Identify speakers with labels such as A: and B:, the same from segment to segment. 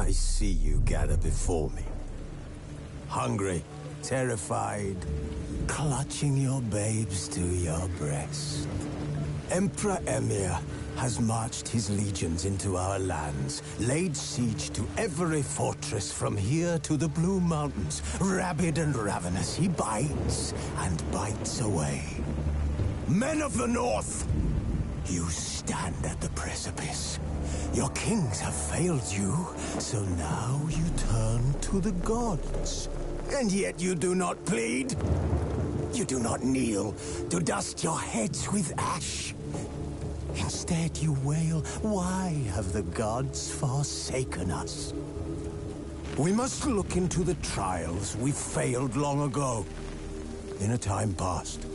A: I see you gather before me. Hungry, terrified, clutching your babes to your breast. Emperor Emir has marched his legions into our lands, laid siege to every fortress from here to the Blue Mountains. Rabid and ravenous, he bites and bites away. Men of the North, you stand at the precipice. Your kings have failed you, so now you turn to the gods. And yet you do not plead. You do not kneel to dust your heads with ash. Instead you wail, why have the gods forsaken us? We must look into the trials we failed long ago. In a time past,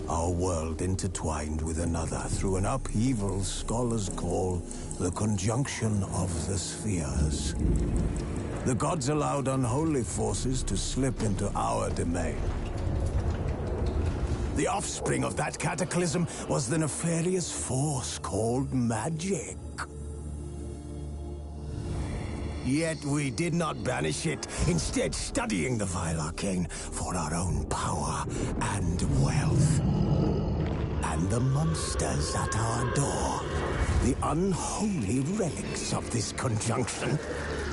A: our world intertwined with another through an upheaval scholars call the conjunction of the spheres. The gods allowed unholy forces to slip into our domain. The offspring of that cataclysm was the nefarious force called magic. Yet we did not banish it, instead studying the vile arcane for our own power and wealth. And the monsters at our door, the unholy relics of this conjunction.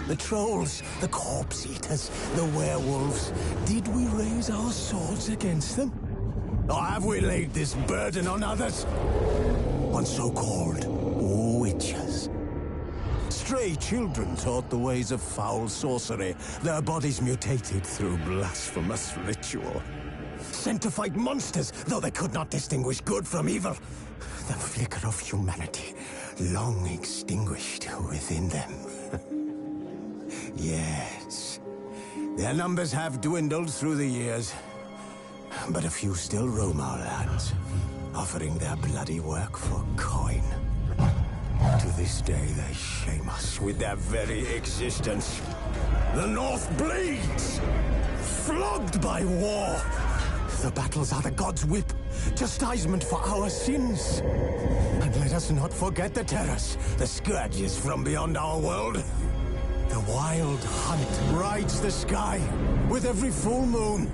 A: The trolls, the corpse-eaters, the werewolves. Did we raise our swords against them? Or have we laid this burden on others? On so-called witches. Stray children taught the ways of foul sorcery, their bodies mutated through blasphemous ritual. Sent to fight monsters, though they could not distinguish good from evil. The flicker of humanity, long extinguished within them. Yes, their numbers have dwindled through the years. But a few still roam our lands, offering their bloody work for coin. To this day, they shame us with their very existence. The North bleeds, flogged by war. The battles are the gods' whip, chastisement for our sins. And let us not forget the terrors, the scourges from beyond our world. The wild hunt rides the sky with every full moon.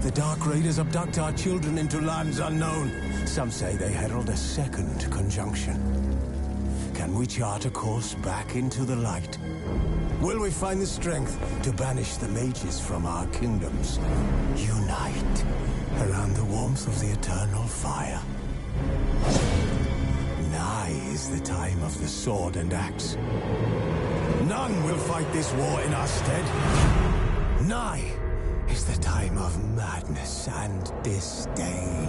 A: The Dark Raiders abduct our children into lands unknown. Some say they herald a second conjunction. Can we chart a course back into the light? Will we find the strength to banish the mages from our kingdoms? Unite around the warmth of the eternal fire. Nigh is the time of the sword and axe. None will fight this war in our stead. Nigh is the time of madness and disdain.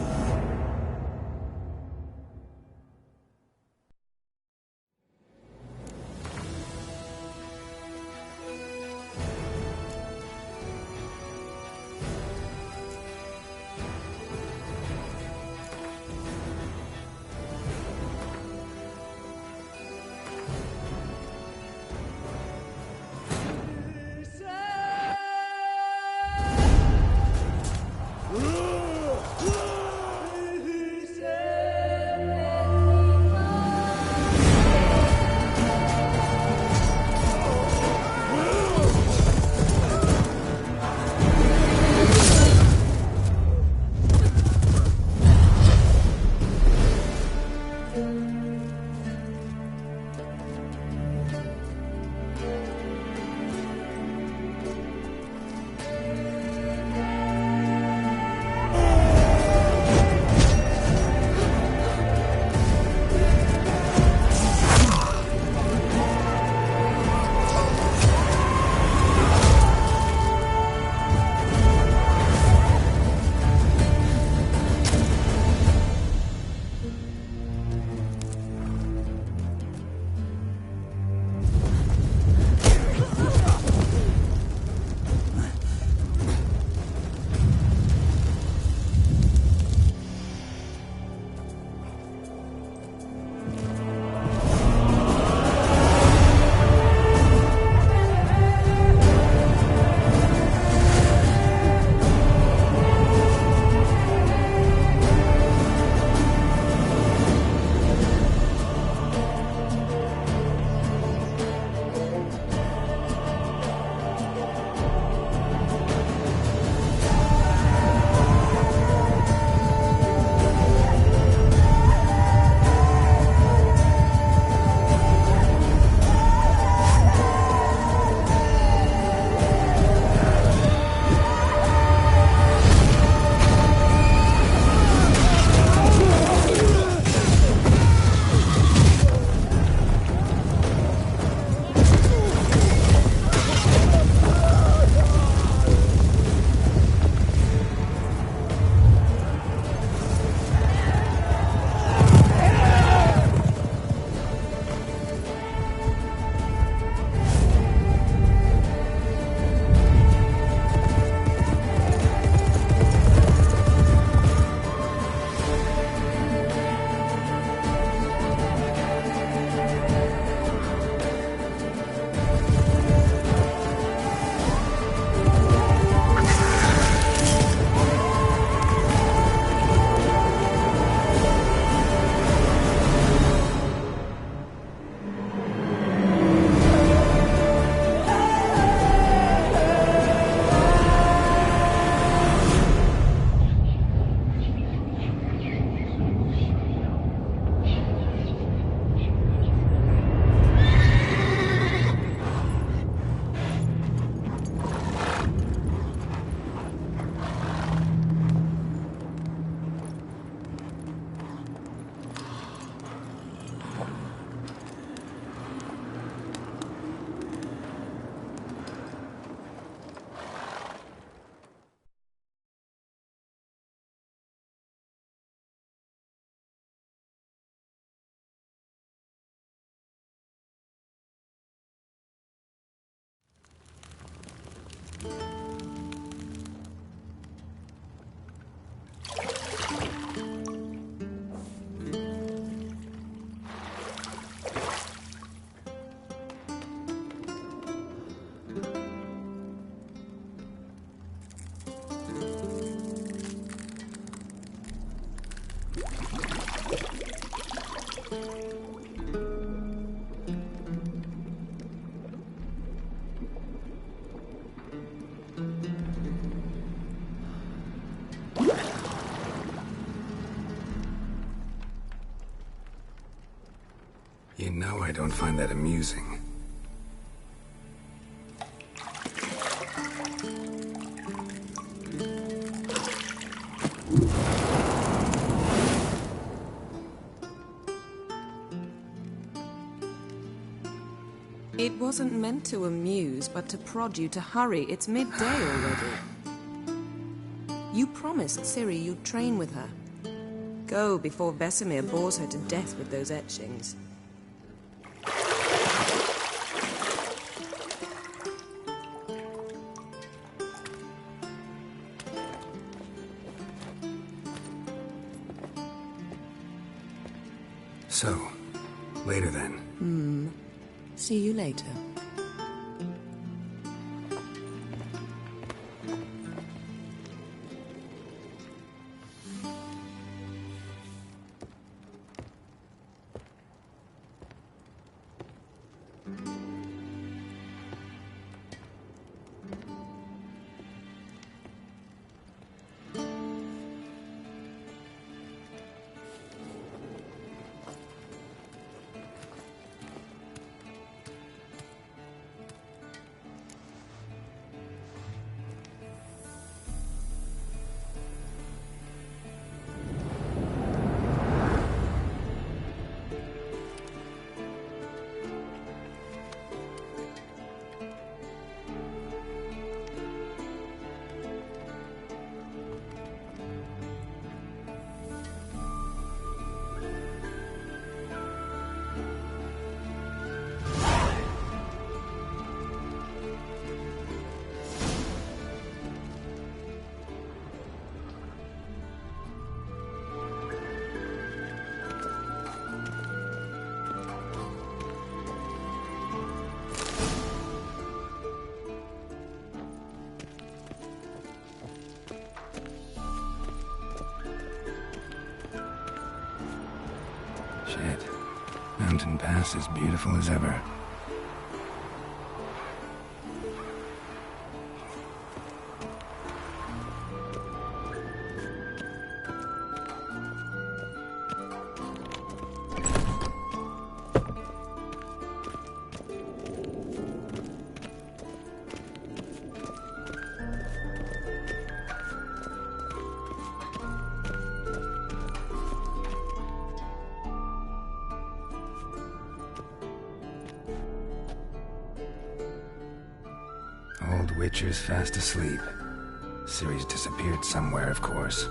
B: You know I don't find that amusing.
C: It wasn't meant to amuse, but to prod you to hurry. It's midday already. You promised Ciri you'd train with her. Go before Vesemir bores her to death with those etchings.
B: So, later then.
C: See you later.
B: Shit. Mountain Pass as beautiful as ever. Old Witcher's fast asleep. Ciri's disappeared somewhere, of course.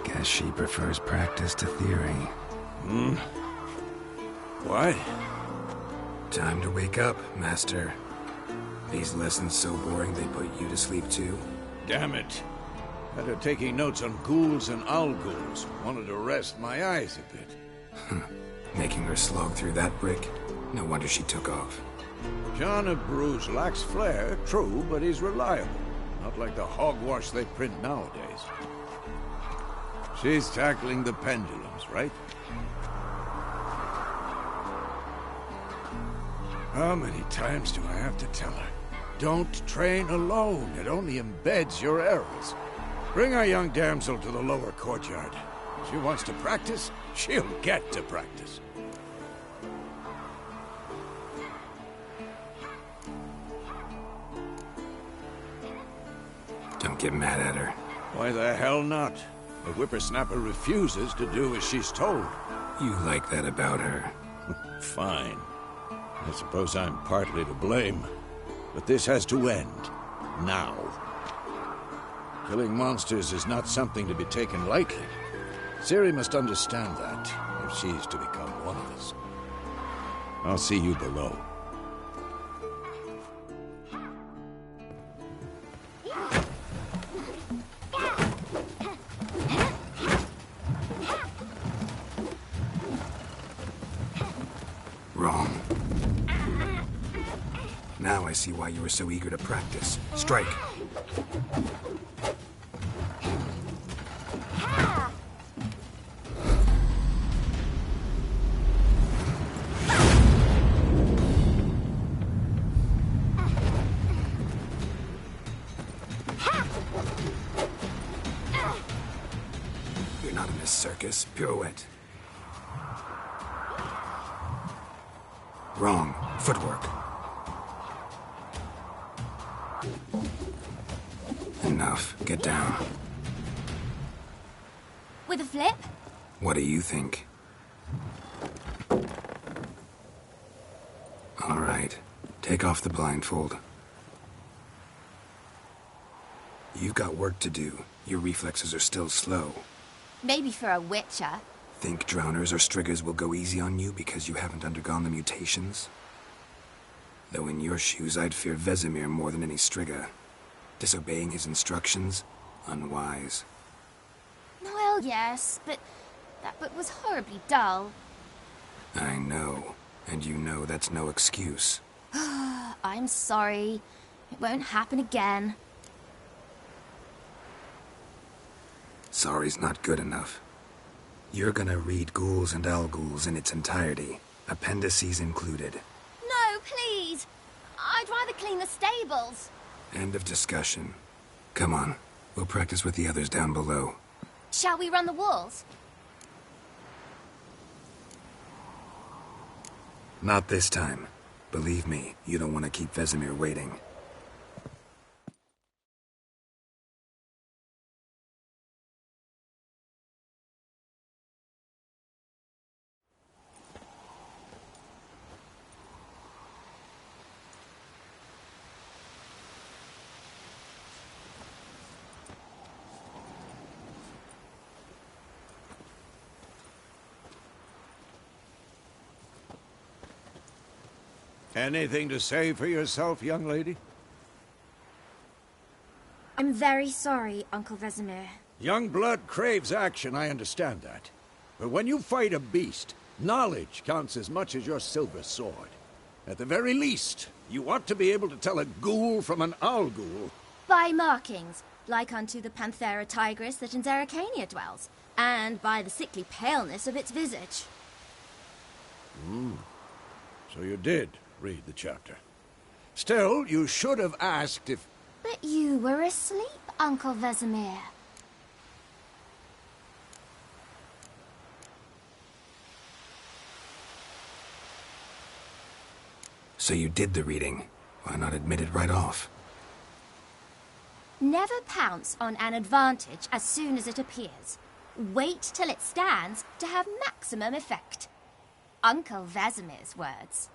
B: Guess she prefers practice to theory.
D: Why?
B: Time to wake up, Master. These lessons so boring they put you to sleep too?
D: Damn it. Had her taking notes on ghouls and owl ghouls. Wanted to rest my eyes a bit.
B: Making her slog through that brick? No wonder she took off.
D: John of Bruges lacks flair, true, but he's reliable. Not like the hogwash they print nowadays. She's tackling the pendulums, right? How many times do I have to tell her? Don't train alone. It only embeds your errors. Bring our young damsel to the lower courtyard. She wants to practice, she'll get to practice.
B: Don't get mad at her.
D: Why the hell not? The whippersnapper refuses to do as she's told.
B: You like that about her.
D: Fine. I suppose I'm partly to blame. But this has to end. Now. Killing monsters is not something to be taken lightly. Ciri must understand that, if she's to become one of us. I'll see you below.
B: I see why you were so eager to practice. Strike. You're not in this circus. Pirouette. Wrong. Footwork. Enough. Get down.
E: With a flip?
B: What do you think? All right. Take off the blindfold. You've got work to do. Your reflexes are still slow.
E: Maybe for a witcher.
B: Think drowners or striggers will go easy on you because you haven't undergone the mutations? Though in your shoes, I'd fear Vesemir more than any strigger. Disobeying his instructions? Unwise.
E: Well, yes, but that book was horribly dull.
B: I know. And you know that's no excuse.
E: I'm sorry. It won't happen again.
B: Sorry's not good enough. You're gonna read Ghouls and Al-Ghouls in its entirety, appendices included.
E: No, please. I'd rather clean the stables.
B: End of discussion. Come on, we'll practice with the others down below.
E: Shall we run the walls?
B: Not this time. Believe me, you don't want to keep Vesemir waiting.
D: Anything to say for yourself, young lady?
E: I'm very sorry, Uncle Vesemir.
D: Young blood craves action, I understand that. But when you fight a beast, knowledge counts as much as your silver sword. At the very least, you ought to be able to tell a ghoul from an Al-Ghoul.
E: By markings, like unto the Panthera tigris that in Zerrikania dwells, and by the sickly paleness of its visage.
D: So you did read the chapter. Still, you should have asked if...
E: But you were asleep, Uncle Vesemir.
B: So you did the reading. Why not admit it right off?
E: Never pounce on an advantage as soon as it appears. Wait till it stands to have maximum effect. Uncle Vesemir's words.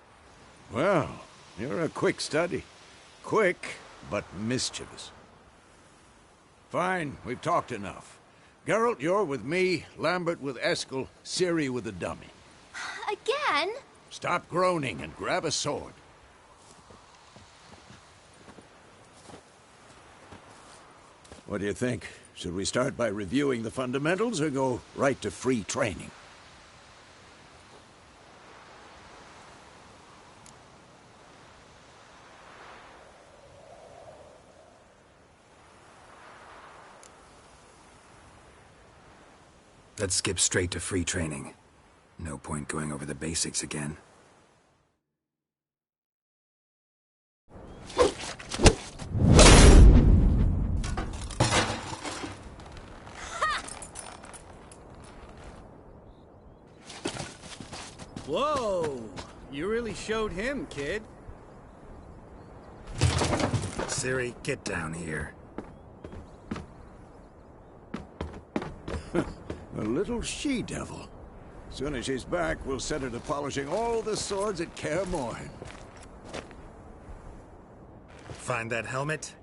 D: Well, you're a quick study. Quick, but mischievous. Fine, we've talked enough. Geralt, you're with me, Lambert with Eskel, Ciri with the dummy.
E: Again?
D: Stop groaning and grab a sword. What do you think? Should we start by reviewing the fundamentals or go right to free training?
B: Let's skip straight to free training. No point going over the basics again.
F: Whoa! You really showed him, kid.
B: Ciri, get down here.
D: A little she-devil. Soon as she's back, we'll set her to polishing all the swords at Kaer Morhen.
G: Find that helmet?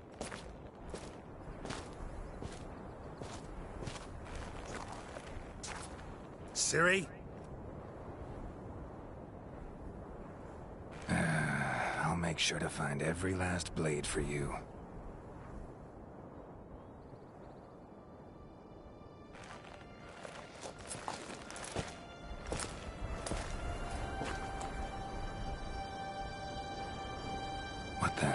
G: Ciri?
B: I'll make sure to find every last blade for you. What the...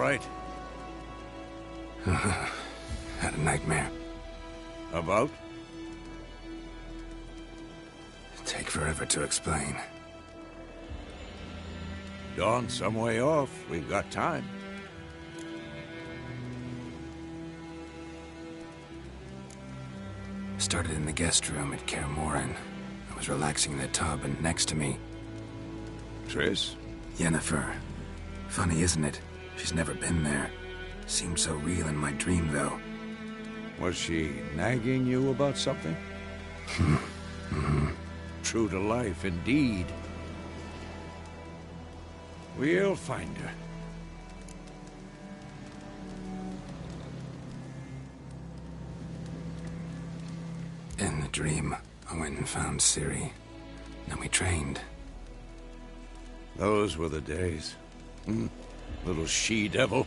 D: right?
B: Had a nightmare.
D: About?
B: Take forever to explain.
D: Dawn's some way off. We've got time.
B: Started in the guest room at Kaer Morhen. I was relaxing in the tub, and next to me,
D: Triss?
B: Yennefer. Funny, isn't it? She's never been there. Seemed so real in my dream, though.
D: Was she nagging you about something? True to life, indeed. We'll find her.
B: In the dream, I went and found Ciri. Then we trained.
D: Those were the days. Little she-devil.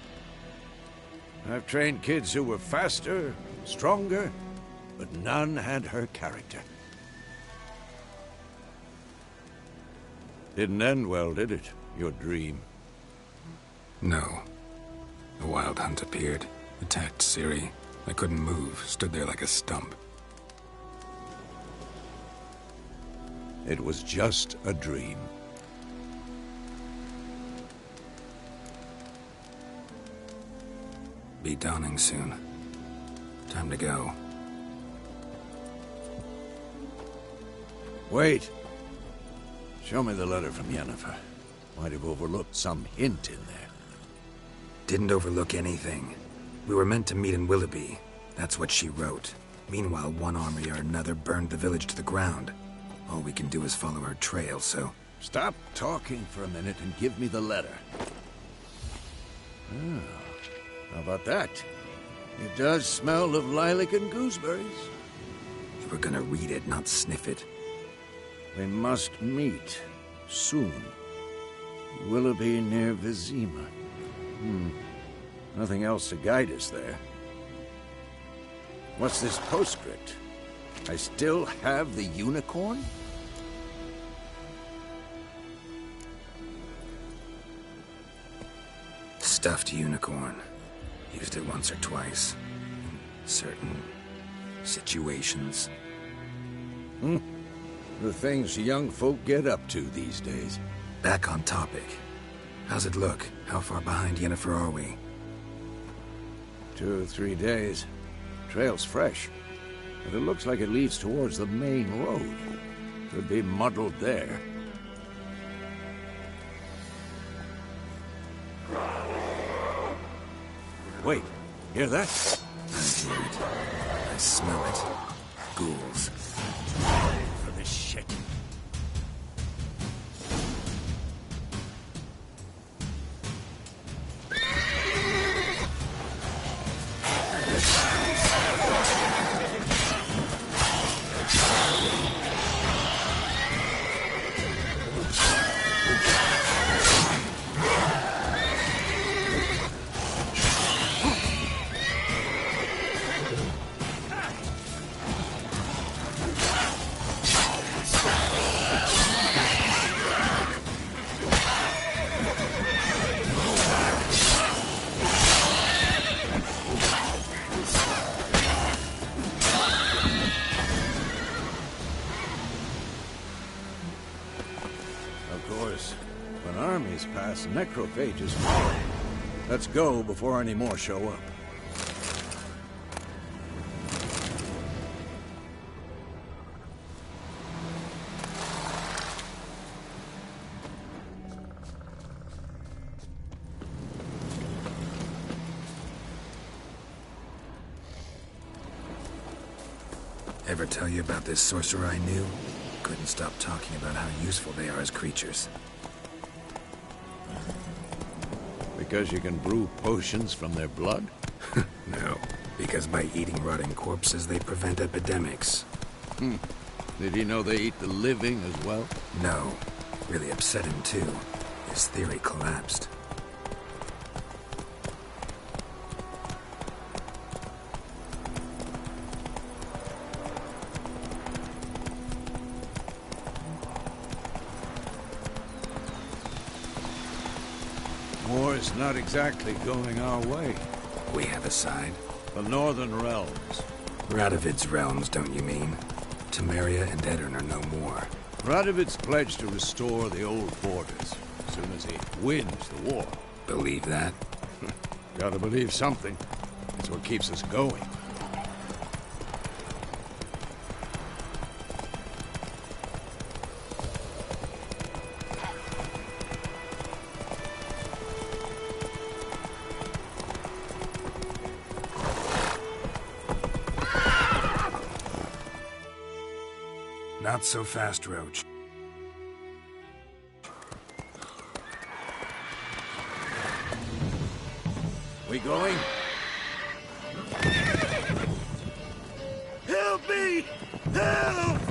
D: I've trained kids who were faster, stronger, but none had her character. Didn't end well, did it? Your dream?
B: No. A wild hunt appeared, attacked Ciri. I couldn't move, stood there like a stump.
D: It was just a dream.
B: Be dawning soon. Time to go.
D: Wait. Show me the letter from Yennefer. Might have overlooked some hint in there.
B: Didn't overlook anything. We were meant to meet in Willoughby. That's what she wrote. Meanwhile, one army or another burned the village to the ground. All we can do is follow her trail, so...
D: Stop talking for a minute and give me the letter. How about that? It does smell of lilac and gooseberries.
B: You were gonna read it, not sniff it.
D: We must meet. Soon. Willoughby near Vizima. Nothing else to guide us there. What's this postscript? I still have the unicorn?
B: Stuffed unicorn. Used it once or twice. In certain situations.
D: The things young folk get up to these days.
B: Back on topic. How's it look? How far behind Yennefer are we?
D: 2 or 3 days. Trail's fresh. But it looks like it leads towards the main road. Could be muddled there. Wait, hear that?
B: I hear it. I smell it. Ghouls.
D: For this shit. Necrophages follow. Let's go before any more show up.
B: Ever tell you about this sorcerer I knew? Couldn't stop talking about how useful they are as creatures.
D: Because you can brew potions from their blood?
B: No, because by eating rotting corpses, they prevent epidemics.
D: Did he know they eat the living as well?
B: No. Really upset him, too. His theory collapsed.
D: More just not exactly going our way.
B: We have a side.
D: The Northern Realms.
B: Radovid's realms, don't you mean? Temeria and Edirn are no more.
D: Radovid's pledged to restore the old borders as soon as he wins the war.
B: Believe that?
D: Gotta believe something. It's what keeps us going.
B: Not so fast, Roach.
D: We going?
G: Help me! Help!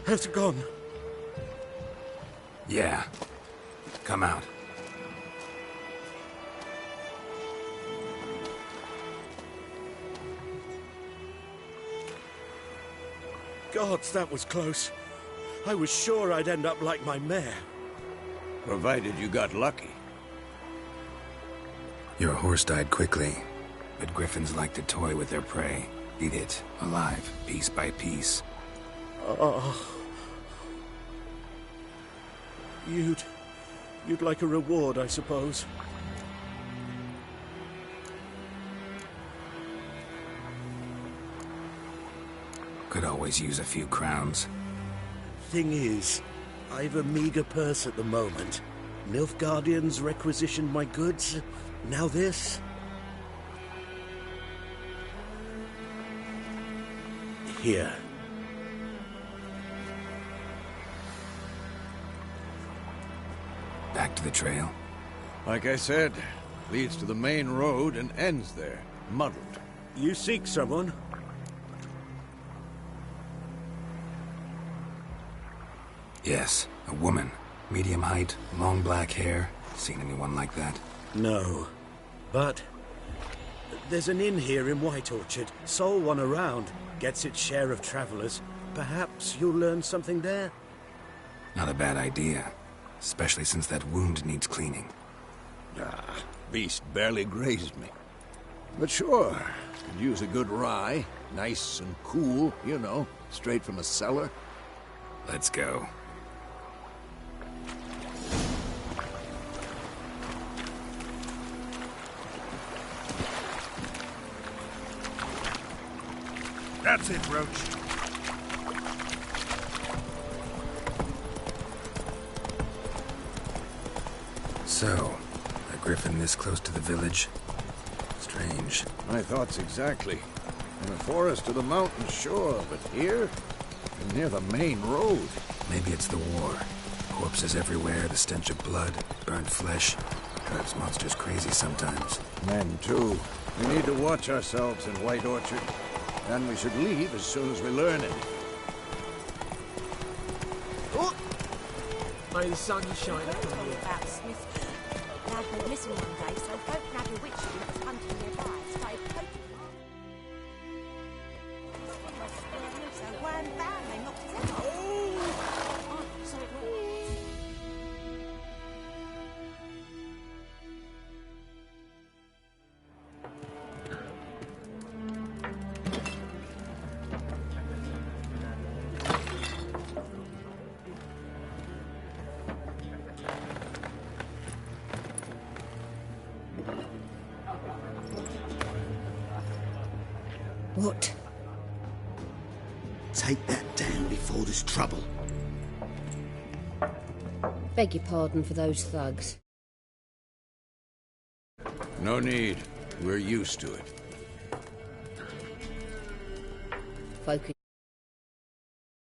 G: Has it gone?
B: Yeah. Come out.
G: Gods, that was close. I was sure I'd end up like my mare.
D: Provided you got lucky.
B: Your horse died quickly, but griffins like to toy with their prey. Eat it, alive, piece by piece.
G: Oh. You'd like a reward, I suppose.
B: Could always use a few crowns.
G: Thing is, I've a meager purse at the moment. Nilfgaardians requisitioned my goods. Now this. Here.
B: Back to the trail?
D: Like I said, leads to the main road and ends there, muddled.
G: You seek someone?
B: Yes, a woman. Medium height, long black hair. Seen anyone like that?
G: No. But there's an inn here in White Orchard. Sole one around. Gets its share of travelers. Perhaps you'll learn something there?
B: Not a bad idea. Especially since that wound needs cleaning.
D: Ah, beast barely grazed me. But sure, could use a good rye. Nice and cool, you know, straight from a cellar.
B: Let's go.
G: That's it, Roach.
B: So, a griffin this close to the village? Strange.
D: My thoughts exactly. In a forest to the mountain, sure, but here? Near the main road.
B: Maybe it's the war. Corpses everywhere, the stench of blood, burnt flesh. Drives monsters crazy sometimes.
D: Men, too. We need to watch ourselves in White Orchard. And we should leave as soon as we learn it.
H: Oh! May the sun shine upon you.
E: About Smith. Lad went missing one day, so folk can have a witch who was hunting nearby. Started poking him. So one bang, they knocked his head off. Oh, so it worked.
I: What? Take that down before there's trouble. Beg your pardon for those thugs.
D: No need. We're used to it.
I: Focus.